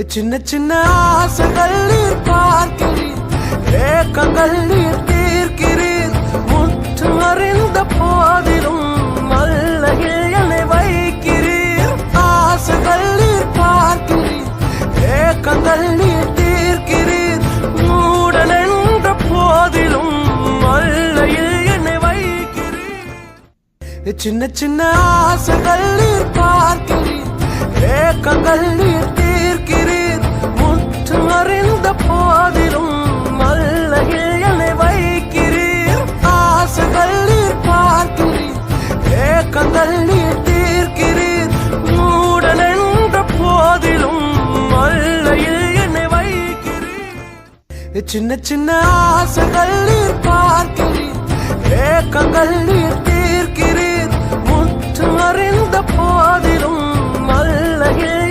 சின்ன சின்ன ஆசைகள் நீர் பார்க்கிறீர், ஏக்கங்கள் நீர் தீர்க்கிறீர். முற்று அறிந்த போதிலும் மல்லையில் என்னை வைக்கிறீர். ஆசைகள் நீர் பார்க்கிறீர், ஏக்கங்கள் நீர் தீர்க்கிறீர். மூடன் என்ற போதிலும் மல்லையில் என்னை வைக்கிறீர். சின்ன சின்ன ஆசைகள் நீர் பார்க்கிறீர், ஏக்கங்கள் நீர் தீர்க்கிறீர். முற்று அறிந்த போதிலும் மல்லையில் என்னை வைக்கிறீர். ஆசைகள் நீர் பார்க்கிறீர், ஏக்கங்கள் நீர் தீர்க்கிறீர். மூடன் என்ற போதிலும் மல்லையில் என்னை வைக்கிறீர். சின்ன சின்ன ஆசைகள் நீர் பார்க்கிறீர், ஏக்கங்கள் நீர் தீர்க்கிறீர். முற்று அறிந்த போதிலும் மல்லையில்